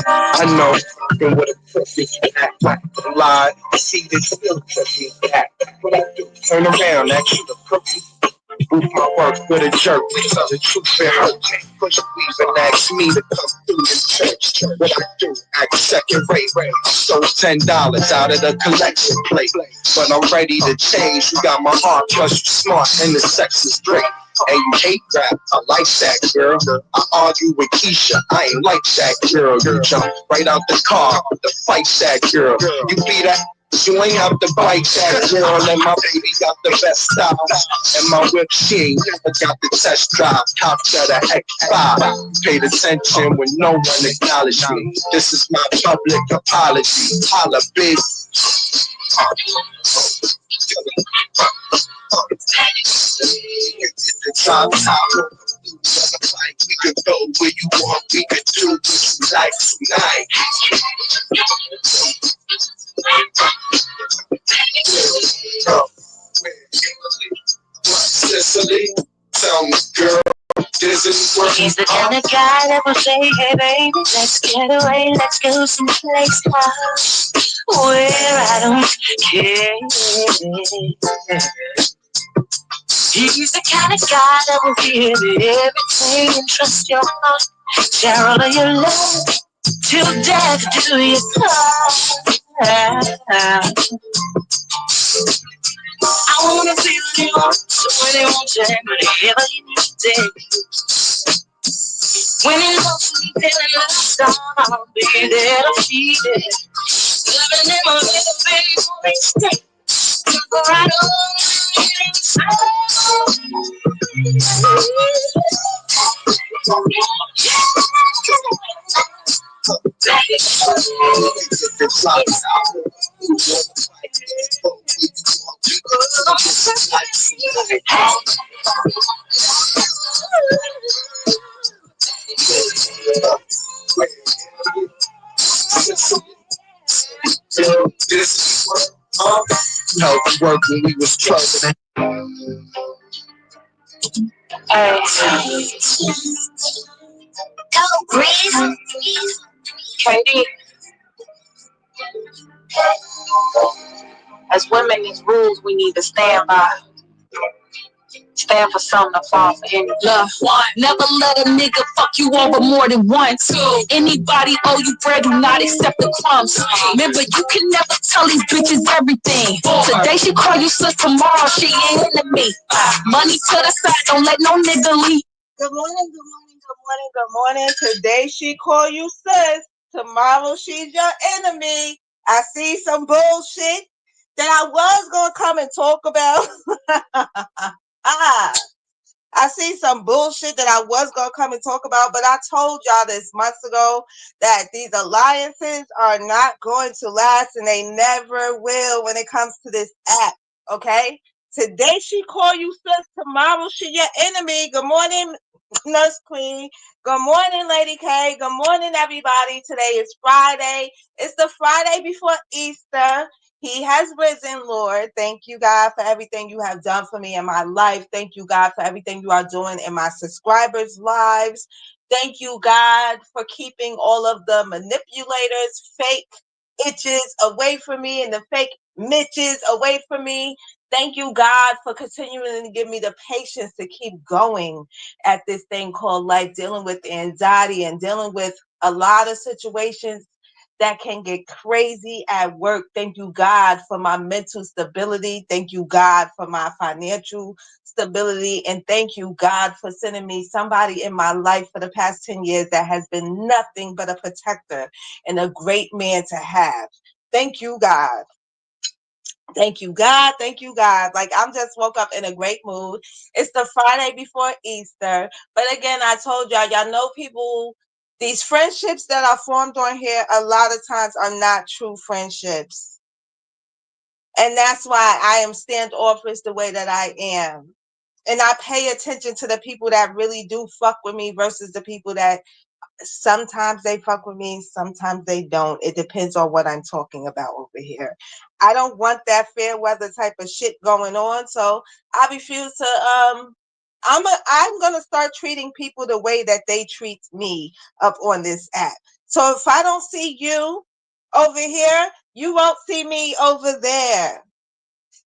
I know fucking with a pussy act like a lie. See this still pussy act. What I do? Turn around, act you the cookie. Roof my work with a jerk. So the truth been hurt. Push leave and ask me to come through the church. What I do? Act second rate. I stole $10 out of the collection plate. But I'm ready to change. You got my heart, plus you smart, and the sex is great. And you hate rap, I like that girl. I argue with Keisha, I ain't like that girl. You jump right out the car to fight that girl. You be that, you ain't have to bite that girl. And my baby got the best style. And my whip, she ain't never got the test drive. Cops at a X5. Paid attention when no one acknowledged me. This is my public apology. Holla, bitch. The top. We could go where you want, we could do this like tonight. Sicily, tell me, girl, this is working. He's the kind of guy that will say, hey baby, let's get away, let's go someplace where I don't care. He's the kind of guy that will give it everything and trust your heart. Share all of your love till death do you part. I wanna feel you so when it won't change, whenever you need it. When it wants me feeling left on, I'll be there to feed it. Living in my little baby mistake. Go right on inside. No, we work when we was struggling. Go, breathe. Katie. As women, these rules we need to stand by. Stand for something to fall for any love. One, never let a nigga fuck you over more than once. Two, anybody owe you bread, do not accept the crumbs. Remember, you can never tell these bitches everything. Today she call you sis, tomorrow she ain't into me. Money to the side, don't let no nigga leave. Good morning, good morning, good morning, good morning. Today she call you sis, tomorrow she's your enemy. I see some bullshit that I was gonna come and talk about. I see some bullshit that I was going to come and talk about, but I told y'all this months ago that these alliances are not going to last and they never will when it comes to this app, okay? Today she call you sis, tomorrow she your enemy. Good morning, Nurse Queen. Good morning, Lady K. Good morning, everybody. Today is Friday. It's the Friday before Easter. He has risen, Lord. Thank you, God, for everything you have done for me in my life. Thank you, God, for everything you are doing in my subscribers' lives. Thank you, God, for keeping all of the manipulators, fake itches away from me and the fake Mitches away from me. Thank you, God, for continuing to give me the patience to keep going at this thing called life, dealing with anxiety and dealing with a lot of situations that can get crazy at work. Thank you, God, for my mental stability. Thank you, God, for my financial stability. And thank you, God, for sending me somebody in my life for the past 10 years that has been nothing but a protector and a great man to have. Thank you, God. Thank you, God. Thank you, God. Like, I'm just woke up in a great mood. It's the Friday before Easter. But again, I told y'all know people, these friendships that are formed on here, a lot of times are not true friendships. And that's why I am standoffish the way that I am. And I pay attention to the people that really do fuck with me versus the people that sometimes they fuck with me, sometimes they don't. It depends on what I'm talking about over here. I don't want that fair weather type of shit going on, so I refuse to I'm gonna start treating people the way that they treat me up on this app. So if I don't see you over here, you won't see me over there.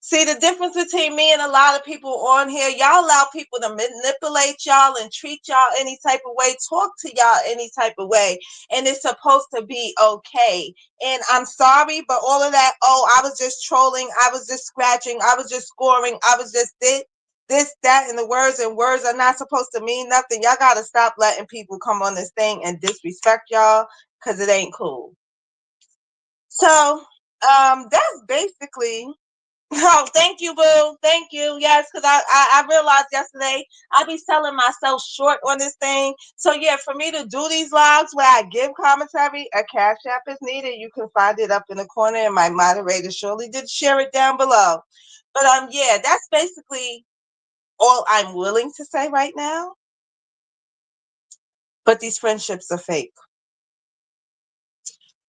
See the difference between me and a lot of people on here, y'all allow people to manipulate y'all and treat y'all any type of way, talk to y'all any type of way, and it's supposed to be okay. And I'm sorry, but all of that, oh, I was just trolling, I was just scratching, I was just scoring, I was just this, that, and the words are not supposed to mean nothing. Y'all gotta stop letting people come on this thing and disrespect y'all, because it ain't cool. So that's basically. Oh, thank you, boo. Thank you. Yes, because I realized yesterday I be selling myself short on this thing. So yeah, for me to do these lives where I give commentary, a cash app is needed. You can find it up in the corner, and my moderator surely did share it down below. But yeah, that's basically all I'm willing to say right now. But these friendships are fake.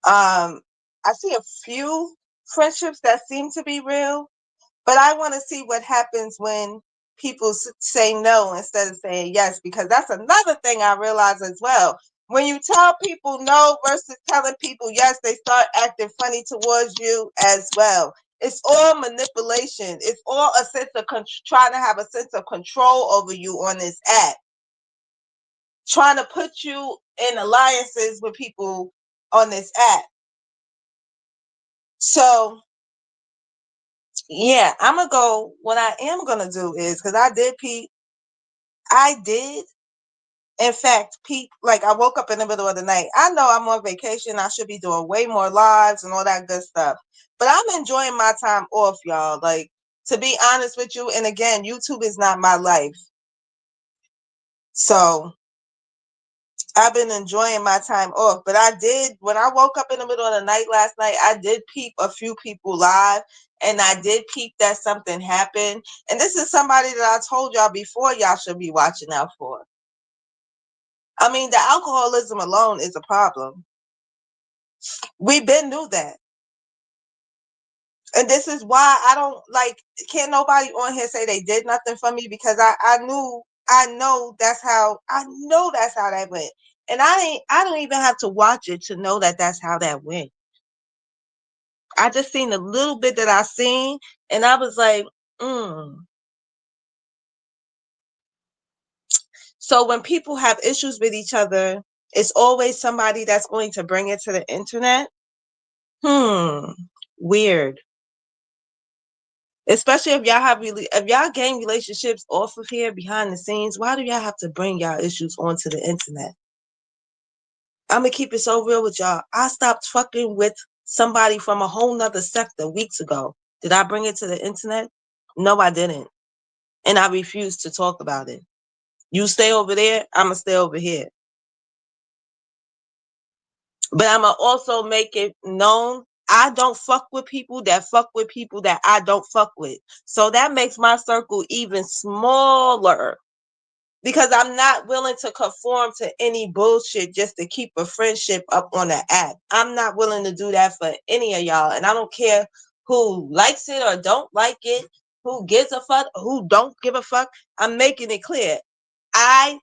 I see a few friendships that seem to be real. But I want to see what happens when people say no instead of saying yes, because that's another thing I realize as well. When you tell people no versus telling people yes, they start acting funny towards you as well. It's all manipulation. It's all a sense of trying to have a sense of control over you on this app. Trying to put you in alliances with people on this app. So yeah, I'm gonna go. What I am gonna do is, because I did, in fact, peep. Like I woke up in the middle of the night. I know I'm on vacation. I should be doing way more lives and all that good stuff. But I'm enjoying my time off, y'all. Like, to be honest with you, and again, YouTube is not my life. So I've been enjoying my time off, but I did, when I woke up in the middle of the night last night, I did peep a few people live, and I did peep that something happened. And this is somebody that I told y'all before y'all should be watching out for. I mean, the alcoholism alone is a problem. We've been through that. And this is why I don't can't nobody on here say they did nothing for me, because I know that's how that went. And I don't even have to watch it to know that that's how that went. I just seen a little bit that I seen, and I was like, So when people have issues with each other, it's always somebody that's going to bring it to the internet. Weird. Especially if y'all gain relationships off of here behind the scenes, why do y'all have to bring y'all issues onto the internet? I'm gonna keep it so real with y'all. I stopped fucking with somebody from a whole nother sector weeks ago. Did I bring it to the internet? No, I didn't. And I refused to talk about it. You stay over there, I'm gonna stay over here. But I'm gonna also make it known I don't fuck with people that fuck with people that I don't fuck with. So that makes my circle even smaller, because I'm not willing to conform to any bullshit just to keep a friendship up on the app. I'm not willing to do that for any of y'all. And I don't care who likes it or don't like it, who gives a fuck, who don't give a fuck. I'm making it clear. I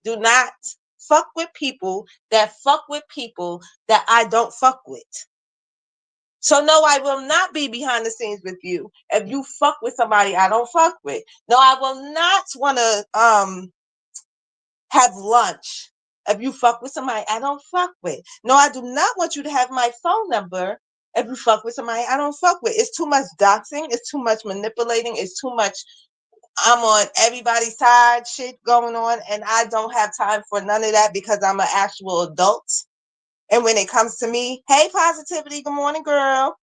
do not fuck with people that fuck with people that I don't fuck with. So no, I will not be behind the scenes with you if you fuck with somebody I don't fuck with. No, I will not want to have lunch if you fuck with somebody I don't fuck with. No, I do not want you to have my phone number if you fuck with somebody I don't fuck with. It's too much doxing. It's too much manipulating. It's too much I'm on everybody's side shit going on, and I don't have time for none of that because I'm an actual adult. And when it comes to me, hey, positivity, good morning, girl.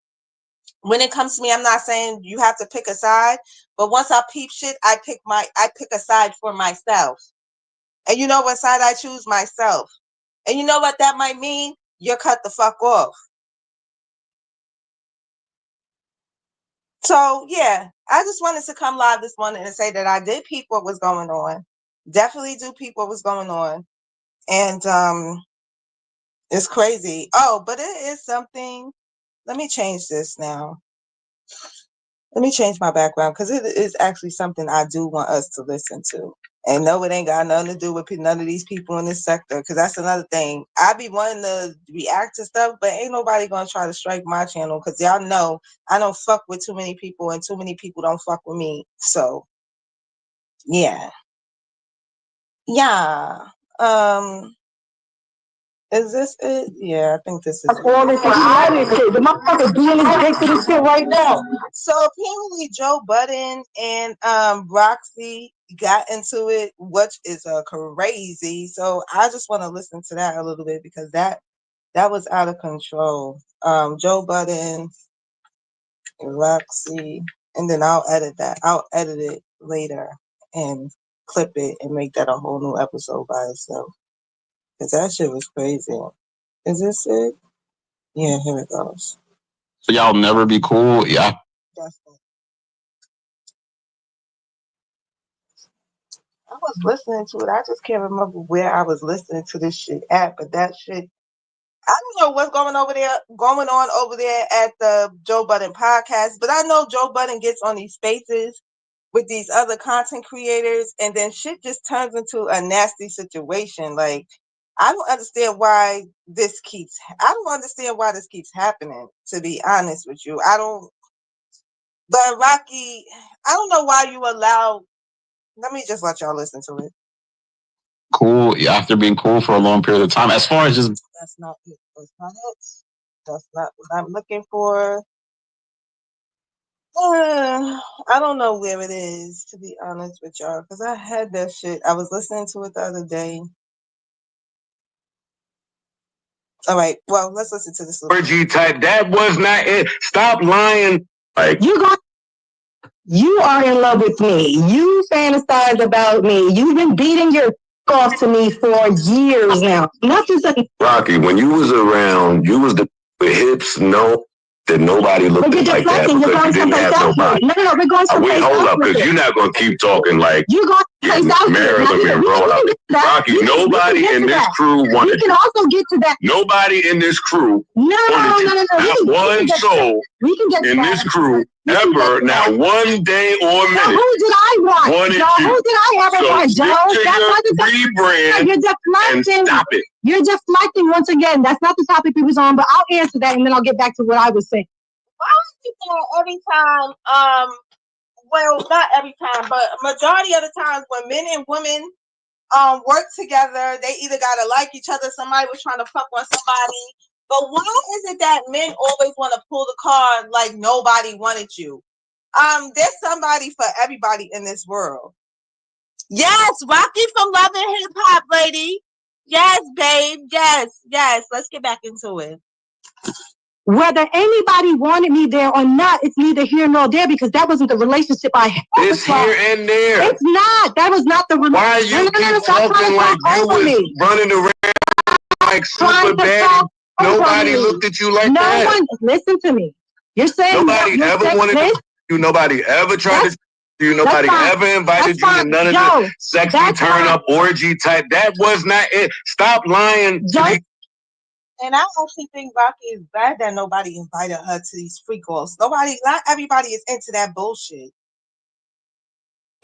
When it comes to me, I'm not saying you have to pick a side, but once I peep shit, I pick a side for myself. And you know what side I choose? Myself. And you know what that might mean? You're cut the fuck off. So yeah, I just wanted to come live this morning and say that I did peep what was going on. Definitely do peep what was going on. And it's crazy. Oh, but it is something. Let me change this now. Let me change my background because it is actually something I do want us to listen to. And no, it ain't got nothing to do with none of these people in this sector, because that's another thing. I be wanting to react to stuff, but ain't nobody gonna try to strike my channel because y'all know I don't fuck with too many people, and too many people don't fuck with me. So yeah, yeah. Is this it? Yeah, I think this is it. All this shit. The motherfucker doing his dick to this shit right now. So apparently Joe Budden and Roxy got into it, which is crazy. So I just want to listen to that a little bit because that was out of control. Joe Budden, Roxy, and then I'll edit that. I'll edit it later and clip it and make that a whole new episode by itself. Because that shit was crazy. Is this it? Yeah, here it goes. So y'all never be cool? Yeah. Definitely. I was listening to it. I just can't remember where I was listening to this shit at, but that shit, I don't know what's going on over there at the Joe Budden podcast, but I know Joe Budden gets on these spaces with these other content creators, and then shit just turns into a nasty situation. Like, I don't understand why this keeps happening, to be honest with you. But Rocky, I don't know why you allow. Let me just let y'all listen to it. Cool after being cool for a long period of time. As far as just that's not it. That's not what I'm looking for. I don't know where it is, to be honest with y'all, because I had that shit. I was listening to it the other day. All right, well, let's listen to this. Orgy type. That was not it. Stop lying. Like You are in love with me. You fantasize about me. You've been beating your off to me for years now. Not just Rocky, when you was around, you was the hips, no, that nobody looked at like that because you didn't have nobody. No, we're going to wait, hold up, because you're not going to keep talking like you're going to place out Maryland been rolled up. Rocky, nobody in this crew wanted. We can also get to that. Nobody in this crew wanted you. Not one soul in this crew ever, not one day or minute. Who did I want? Who did I ever want, Joe? Rebrand and stop it. You're deflecting once again. That's not the topic we was on, but I'll answer that and then I'll get back to what I was saying. Why is it that every time, well, not every time, but majority of the times when men and women work together, they either gotta like each other, somebody was trying to fuck on somebody. But why is it that men always want to pull the card like nobody wanted you? There's somebody for everybody in this world. Yes, Rocky from Love and Hip Hop, lady. Yes, babe. Yes. Let's get back into it. Whether anybody wanted me there or not, it's neither here nor there because that wasn't the relationship I had. It's here and there. It's not. That was not the relationship. Why you keep talking like you was running around like super bad? Nobody looked at you like that. No one. Listen to me. You're saying nobody ever wanted to you. Nobody ever tried to you. Nobody ever invited you to none of the sexy turn up orgy type. That was not it. Stop lying. And I actually think Rocky is glad that nobody invited her to these freak offs. Not everybody is into that bullshit.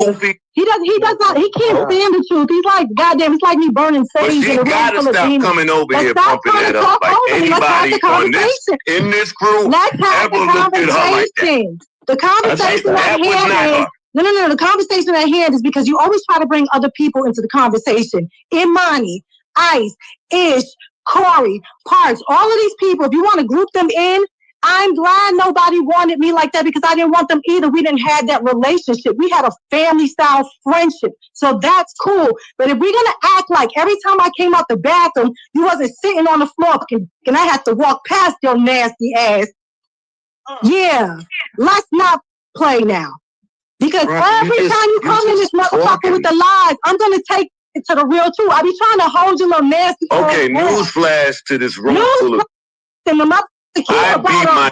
He does not. He can't stand the truth. He's like, goddamn, it's like me burning sage. But she gotta stop coming over here pumping that up. Like anybody on this in this crew ever looked at her like that. The conversation at hand. No. The conversation at hand is because you always try to bring other people into the conversation. Imani, Ice, Ish, Corey, Parks, all of these people, if you want to group them in, I'm glad nobody wanted me like that because I didn't want them either. We didn't have that relationship. We had a family style friendship. So that's cool. But if we're going to act like every time I came out the bathroom, you wasn't sitting on the floor and I had to walk past your nasty ass. Yeah, let's not play now. Because every time you come in this motherfucker with the lies, I'm going to take it to the real truth. I be trying to hold you little nasty. Okay, newsflash to this room full of... I beat my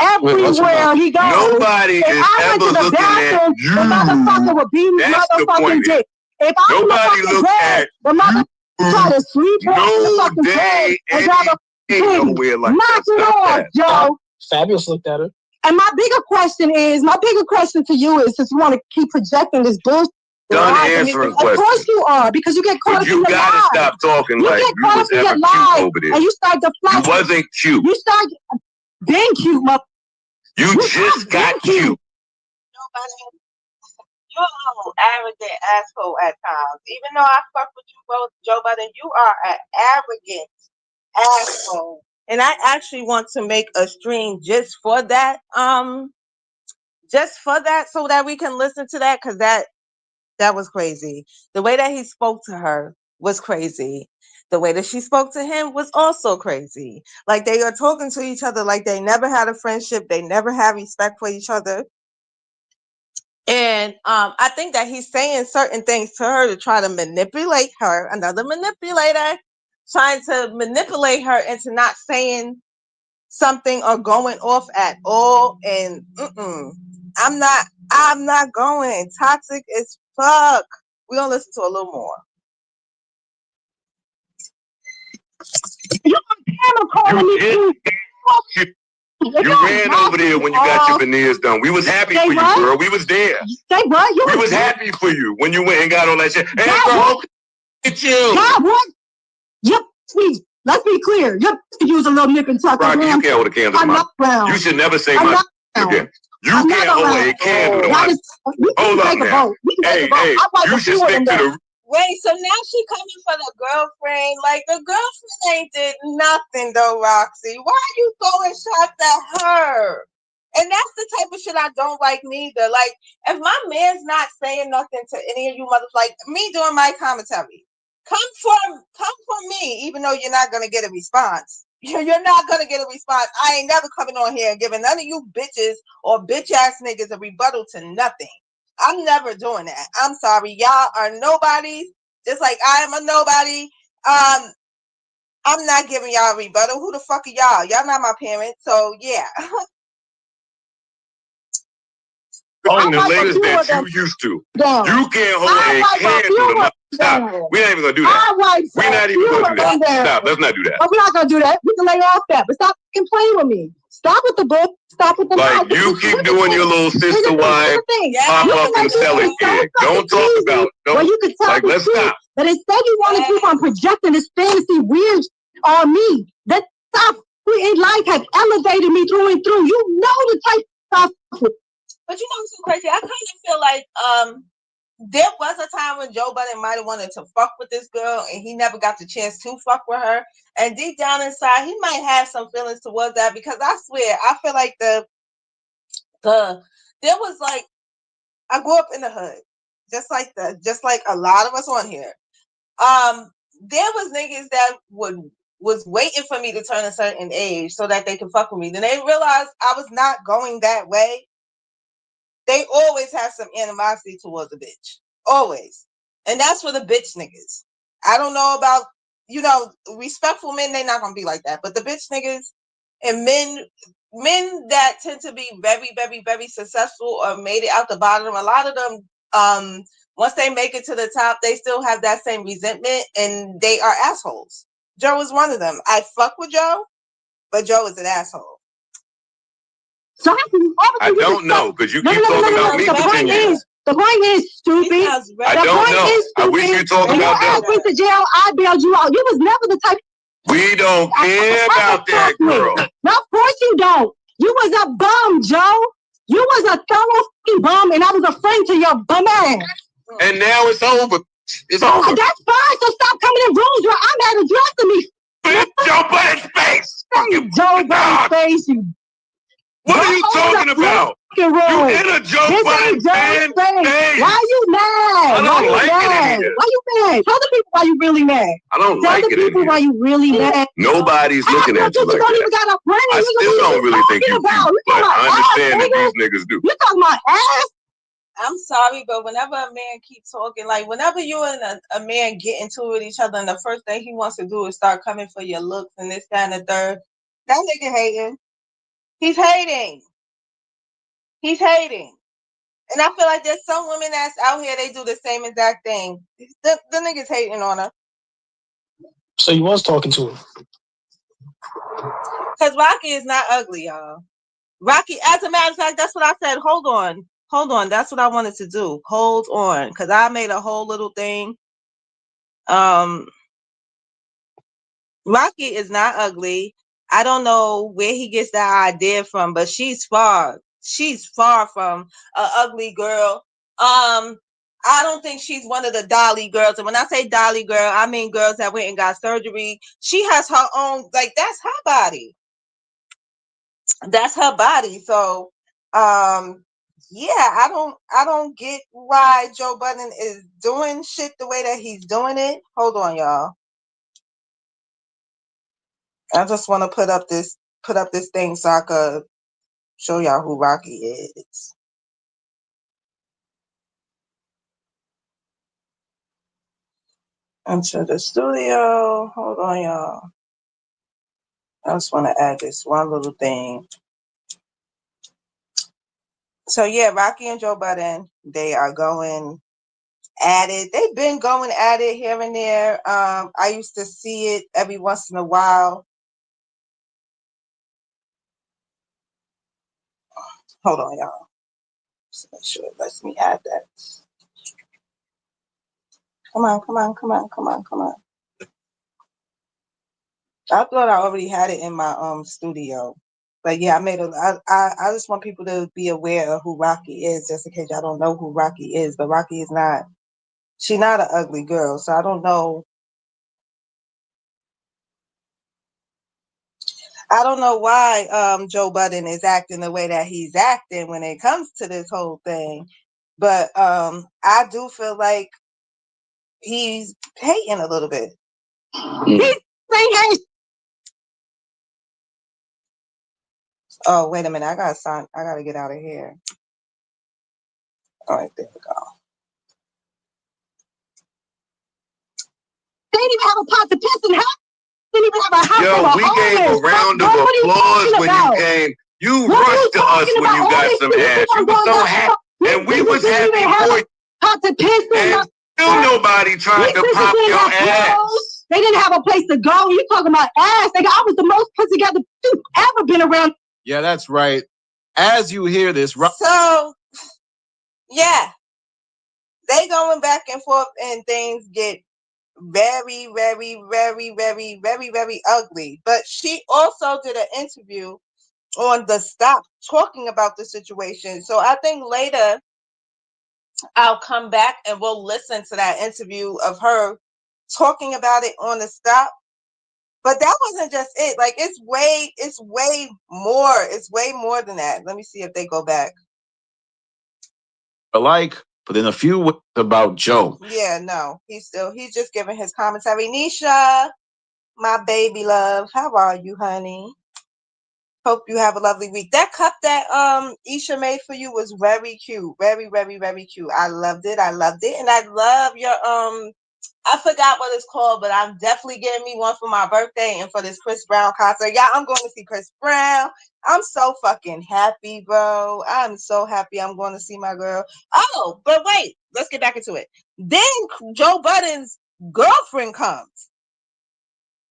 everywhere he goes. Nobody If is I went ever to the looking bathroom, at you. the motherfucker would beat his That's the motherfucking point. dick. If I'm in the Nobody fucking look bed, at the motherfucker try to sleep on the no fucking bed day and grab a ain't titty. nowhere like Knock that. it Stop off, that. Joe. Fabulous looked at her. And my bigger question to you is, since you want to keep projecting this bullshit. Done answering Of course questions. you are, because you get caught But up in you your gotta lies. stop talking You like get you caught was up in ever your cute lies, over there. and you start You deflecting. wasn't cute. You start being cute, mother. You just got cute. Joe Budden, you're a little arrogant asshole at times. Even though I fuck with you both, Joe Budden, you are an arrogant asshole. And I actually want to make a stream just for that. So that we can listen to that, because that was crazy. The way that he spoke to her was crazy. The way that she spoke to him was also crazy. Like, they are talking to each other like they never had a friendship. They never had respect for each other. And I think that he's saying certain things to her to try to manipulate her, another manipulator, trying to manipulate her into not saying something or going off at all. And I'm not going. Toxic as fuck. We're gonna listen to a little more. You ran over there when you got your veneers done. We was happy for you, girl. We was there. Say what? We was happy for you when you went and got all that shit. Hey, girl, it's you. God, what? Yep, please. Let's be clear. Yep, use a little nip and tuck. Rocky, you can't hold a candle to my mouth. You should never say my again. You can't hold a candle to my mouth. Hold up now. Hey, you should stick to the... Wait, so now she coming for the girlfriend? Like, the girlfriend ain't did nothing though, Roxy. Why are you throwing shots at her? And that's the type of shit I don't like neither. Like, if my man's not saying nothing to any of you mothers, like me doing my commentary, come for me, even though you're not gonna get a response. You're not gonna get a response. I ain't never coming on here and giving none of you bitches or bitch ass niggas a rebuttal to nothing. I'm never doing that. I'm sorry. Y'all are nobodies, just like I am a nobody. I'm not giving y'all a rebuttal. Who the fuck are y'all? Y'all not my parents, so yeah. On the ladies that you used to. You can't hold a candle to my... Stop. We're not even gonna do that. We're not even gonna do that. Stop. Let's not do that. But we're not gonna do that. We can lay off that. But stop complaining with me. Stop with the book. Stop with the like you keep doing your little sister wife pop up and sell it gig. Don't talk about. Don't. You can tell like let's stop. But instead, you want to keep on projecting this fantasy weird on me. That stuff in life has elevated me through and through. You know the type of stuff. But you know what's so crazy? I kind of feel like there was a time when Joe Budden might have wanted to fuck with this girl and he never got the chance to fuck with her. And deep down inside, he might have some feelings towards that, because I swear, I feel like there was like, I grew up in the hood, just like a lot of us on here. There was niggas that was waiting for me to turn a certain age so that they could fuck with me. Then they realized I was not going that way. They always have some animosity towards a bitch. Always. And that's for the bitch niggas. I don't know about, respectful men, they not going to be like that. But the bitch niggas and men that tend to be very, very, very successful or made it out the bottom, a lot of them, once they make it to the top, they still have that same resentment and they are assholes. Joe is one of them. I fuck with Joe, but Joe is an asshole. So I don't know, because you keep talking about me for 10 years. The point is, stupid. I don't know. I wish you talked about that. You asked me to jail, I bailed you out. You was never the type. We don't care about that, girl. No, of course you don't. You was a bum, Joe. You was a thorough bum, and I was a friend to your bum ass. And now it's over. It's over. That's fine, so stop coming in rooms where I'm at addressing me. Joe Budden's face. Joe Budden's face, you. What are you talking about? You in a Joe Budden fan? Why you mad? I don't like it in here. Why you mad? Tell the people why you really mad. I don't like it in here. Tell the people why you really mad. Nobody's looking at you like that. I still don't really think you do, but I understand that these niggas do. You talking about ass? I'm sorry, but whenever a man keeps talking, like whenever you and a man get into it with each other, and the first thing he wants to do is start coming for your looks and this, that, and the third, that nigga hating. He's hating. He's hating. And I feel like there's some women that's out here, they do the same exact thing. The nigga's hating on her. So you was talking to her? Because Rocky is not ugly, y'all. Rocky, as a matter of fact, that's what I said. Hold on. That's what I wanted to do. Hold on. Because I made a whole little thing. Rocky is not ugly. I don't know where he gets that idea from, but she's far from an ugly girl. I don't think she's one of the dolly girls. And when I say dolly girl, I mean girls that went and got surgery. She has her own, like, that's her body. That's her body. So, yeah, I don't get why Joe Budden is doing shit the way that he's doing it. Hold on, y'all. I just want to put up this thing so I could show y'all who Rocky is. Enter the studio. Hold on, y'all. I just want to add this one little thing. So yeah, Rocky and Joe Budden, they are going at it. They've been going at it here and there. I used to see it every once in a while. Hold on, y'all. Just make sure it lets me add that. Come on. I thought I already had it in my studio. But yeah, I just want people to be aware of who Rocky is, just in case y'all don't know who Rocky is. But Rocky is not, she's not an ugly girl. So I don't know why Joe Budden is acting the way that he's acting when it comes to this whole thing. But I do feel like he's hating a little bit. He's hating. Oh, wait a minute. I gotta get out of here. All right, there we go. They didn't even have a pot to piss in house. They didn't even have a house. Yo, we gave a round of applause when you came. You rushed to us when you got some ass. You were so happy. And we was happy for you. Pot to piss in. And still nobody tried to pop your ass. They didn't have a place to go. You talking about ass? Nigga, I was the most put together you've ever been around. Yeah, that's right. As you hear this, so yeah, they going back and forth, and things get very, very, very, very, very, very ugly. But she also did an interview on The Stop talking about the situation. So I think later I'll come back and we'll listen to that interview of her talking about it on The Stop. But that wasn't just it. Like, it's way more. It's way more than that. Let me see if they go back. But in a few words about Joe. Yeah, no, he's just giving his commentary. Nisha, my baby love, how are you, honey? Hope you have a lovely week. That cup that Isha made for you was very cute. Very, very, very cute. I loved it. And I love your I forgot what it's called, but I'm definitely getting me one for my birthday and for this Chris Brown concert. Yeah, I'm going to see Chris Brown. I'm so fucking happy, bro. I'm so happy I'm going to see my girl. Oh, but wait, let's get back into it. Then Joe Budden's girlfriend comes.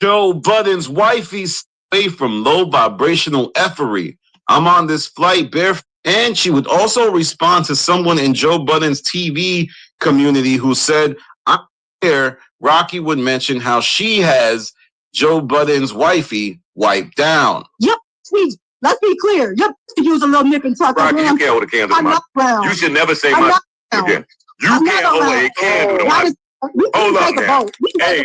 Joe Budden's wifey away from low vibrational effery. I'm on this flight barefoot. And she would also respond to someone in Joe Budden's TV community who said, I'm here. Rocky would mention how she has Joe Budden's wifey wiped down. Yep, please. Let's be clear. Yep, to use a little nip and tuck. Rocky, you can't hold a candle to my. You should never say my again. You can't hold a candle to my. Hold up now. Hey,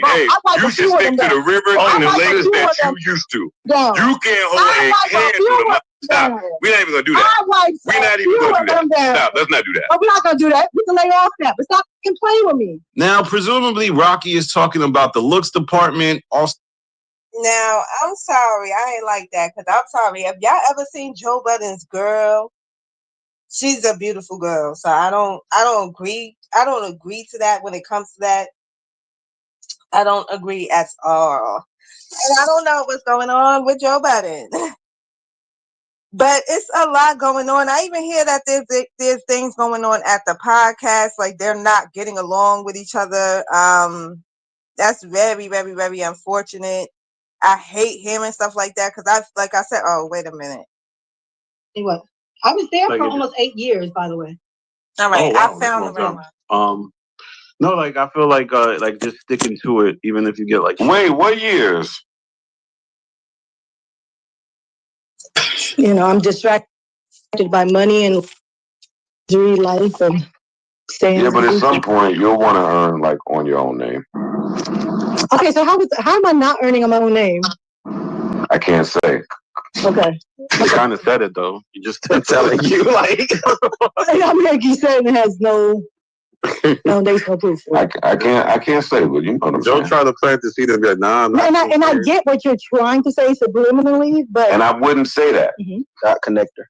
you should stick to the river and the lakes that you used to. You can't hold a candle to my. Stop. We're not even gonna do that. We're not even gonna do that. Stop. Let's not do that. We're not gonna do that. We can lay off that. But stop playing with me. Now, presumably, Rocky is talking about the looks department. Also, now I'm sorry, I ain't like that because I'm sorry. Have y'all ever seen Joe Budden's girl? She's a beautiful girl. So I don't agree. I don't agree to that when it comes to that. I don't agree at all. And I don't know what's going on with Joe Budden. But it's a lot going on. I even hear that there's things going on at the podcast, like they're not getting along with each other. That's very, very, very unfortunate. I hate hearing stuff like that because like I said, oh, wait a minute. What? I was there for almost 8 years, by the way. All right, I found the rumor. No, like I feel like just sticking to it, even if you get like. Wait, what years? You know, I'm distracted by money and life and staying. Yeah, but at some point you'll want to earn like on your own name. Okay, so how am I not earning on my own name? I can't say. Okay. You kind of said it though. You just telling you like. I mean, like you said, it has no foundational proof. I can't say, but you know what I'm saying. Don't try to plant the seed and be like, nah. And I get what you're trying to say subliminally, but and I wouldn't say that. Dot connector.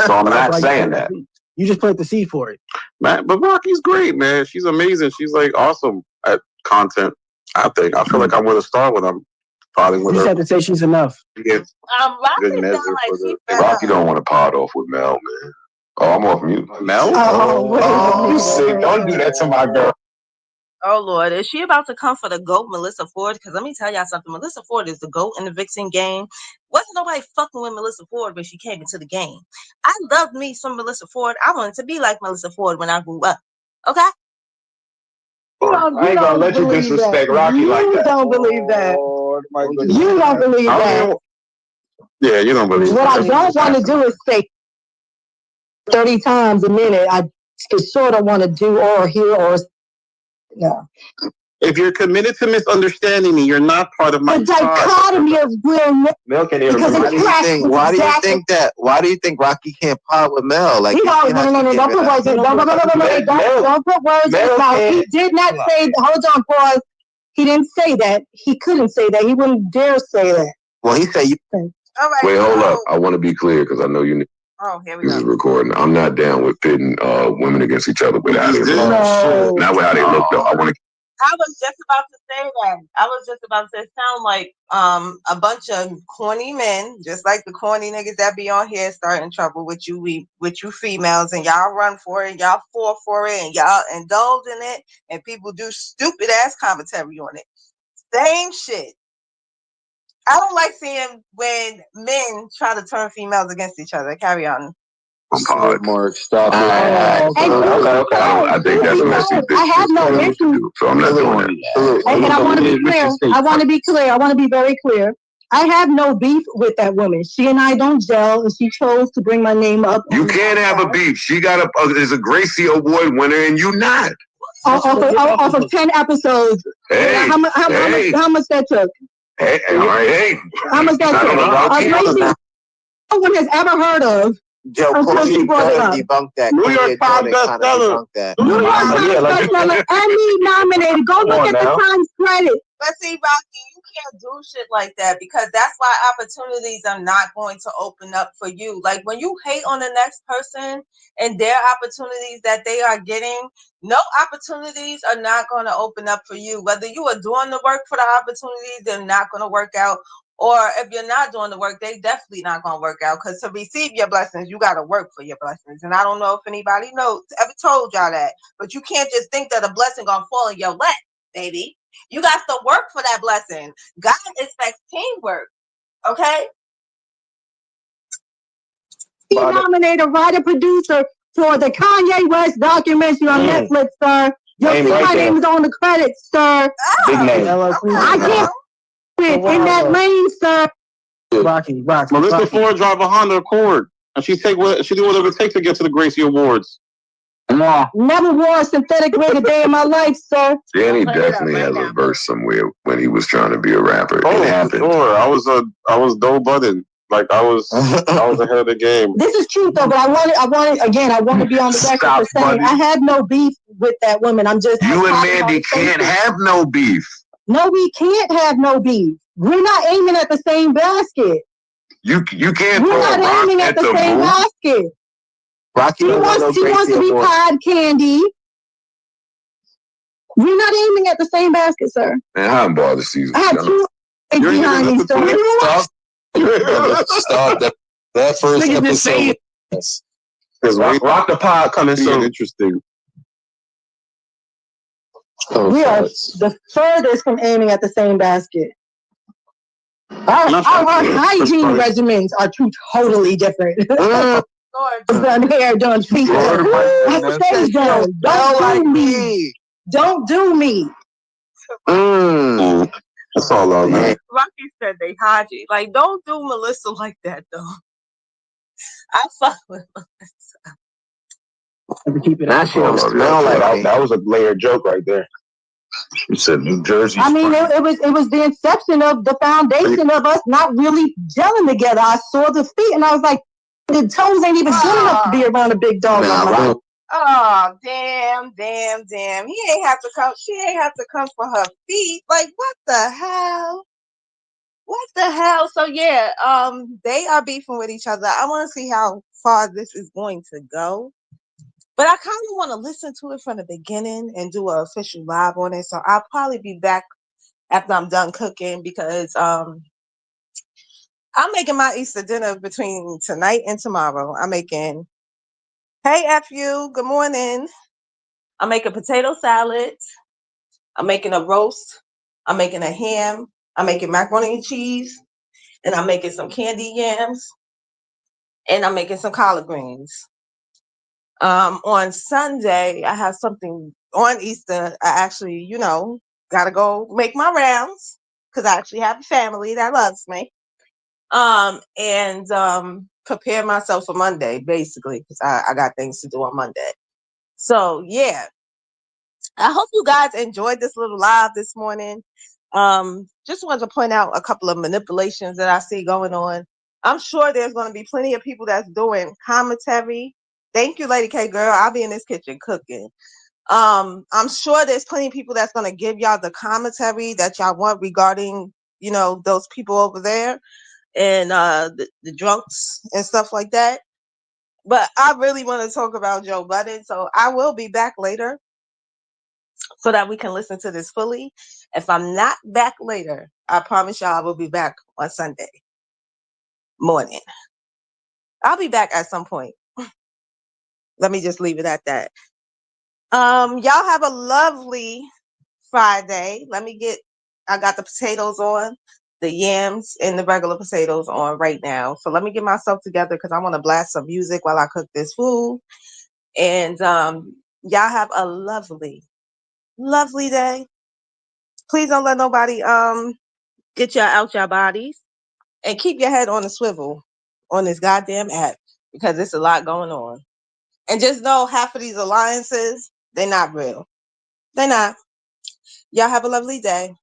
So I'm not saying that. You just plant the seed for it. Man, but Rocky's great, man. She's amazing. She's like awesome at content. I think. I feel like I'm with a star when I'm podding with her. You just have to say she's enough. Rocky sound like Rocky don't want to pod off with Mel, man. Oh, I'm off mute. Mel? You sick. Don't do that to my girl. Oh, Lord. Is she about to come for the GOAT, Melissa Ford? Because let me tell y'all something. Melissa Ford is the GOAT in the Vixen game. Wasn't nobody fucking with Melissa Ford when she came into the game. I loved me some Melissa Ford. I wanted to be like Melissa Ford when I grew up. Okay? I ain't gonna let you disrespect Rocky like that. You don't believe that. You don't believe that. Yeah, you don't believe what that. I don't want to do is say 30 times a minute. I sort of want to do or hear or no. If you're committed to misunderstanding me, you're not part of my the dichotomy of where Mel can't even. Why do you think Rocky can't pod with Mel? Like, no, don't put words in. Don't put words in his mouth. He did not say. Hold on, pause. He didn't say that. He couldn't say that. He wouldn't dare say that. Well, he said you. All right, wait, hold up. I want to be clear because I know you. Oh, here we This go. is recording. I'm not down with pitting women against each other with how they look. Not with how they look though. I was just about to say that. I was just about to say, sound like a bunch of corny men, just like the corny niggas that be on here starting trouble with you females, and y'all run for it, y'all fall for it, and y'all indulge in it, and people do stupid ass commentary on it. Same shit. I don't like seeing when men try to turn females against each other. Carry on. Mark, stop. Okay. I think that's messy. I have no issue. So I'm not doing that. And I want to be clear. I want to be very clear. I have no beef with that woman. She and I don't gel, and she chose to bring my name up. You can't have a beef. She got is a Gracie Award winner, and you not. Off of 10 episodes. Hey, how much that took? Hey, all right, hey. How much that took? No one has ever heard of. Joe Corsi debunked that. New York Times bestseller. New York Times bestseller. Emmy nominated. Go look at the Times credit. But see, Rocky, you can't do shit like that because that's why opportunities are not going to open up for you. Like when you hate on the next person and their opportunities that they are getting, no opportunities are not going to open up for you. Whether you are doing the work for the opportunities, they're not going to work out. Or if you're not doing the work, they definitely not going to work out. Because to receive your blessings, you got to work for your blessings. And I don't know if anybody ever told y'all that. But you can't just think that a blessing going to fall in your lap, baby. You got to work for that blessing. God expects teamwork. Okay? He nominated writer producer for the Kanye West documentary on Netflix, sir. Your name is on the credits, sir. Big name. I can't in that lane, sir. Rocky. Melissa Ford drive a Honda Accord, and she do whatever it takes to get to the Gracie Awards. Never wore a synthetic wig a day in my life, sir. Danny definitely has a verse somewhere when he was trying to be a rapper. Oh, it happened. Sure. I was Doe Budden. Like I was ahead of the game. This is true though, but I want to be on the record for saying I had no beef with that woman. I'm just you and Mandy can't have no beef. No, we can't have no beef. We're not aiming at the same basket. You can't. We're not aiming at the same basket. Rocky he wants to be pod candy. We're not aiming at the same basket, sir. Man, how embarrassed these? I have two behind me, sir. Stop that. That first Nigga just episode. saying. Rock the pod coming soon. Interesting. We are the furthest from aiming at the same basket. Our hygiene regimens are two totally different. Done hair, done feet. Face done. Don't do me. Don't do me. That's all I know. Rocky said they hygiene. Like, don't do Melissa like that, though. I fuck with Melissa. That shit don't smell like that was a layered joke right there. You said New Jersey. I mean, it was the inception of the foundation of us not really gelling together. I saw the feet and I was like, the toes ain't even good enough to be around a big dog. Oh, damn. He ain't have to come. She ain't have to come for her feet. Like, what the hell? So yeah, they are beefing with each other. I want to see how far this is going to go. But I kind of want to listen to it from the beginning and do an official live on it. So I'll probably be back after I'm done cooking because I'm making my Easter dinner between tonight and tomorrow. I'm making, hey, F.U., good morning. I'm making potato salad. I'm making a roast. I'm making a ham. I'm making macaroni and cheese. And I'm making some candy yams. And I'm making some collard greens. On Sunday, I have something on Easter. I actually, gotta go make my rounds because I actually have a family that loves me. And prepare myself for Monday, basically, because I got things to do on Monday. So yeah, I hope you guys enjoyed this little live this morning. Just wanted to point out a couple of manipulations that I see going on. I'm sure there's going to be plenty of people that's doing commentary. Thank you, Lady K girl. I'll be in this kitchen cooking. I'm sure there's plenty of people that's going to give y'all the commentary that y'all want regarding, those people over there and the drunks and stuff like that. But I really want to talk about Joe Budden, so I will be back later so that we can listen to this fully. If I'm not back later, I promise y'all I will be back on Sunday morning. I'll be back at some point. Let me just leave it at that. Y'all have a lovely Friday. I got the potatoes on, the yams and the regular potatoes on right now. So let me get myself together because I want to blast some music while I cook this food. And y'all have a lovely day. Please don't let nobody get y'all out your bodies and keep your head on the swivel on this goddamn app because there's a lot going on. And just know half of these alliances, they're not real. They're not. Y'all have a lovely day.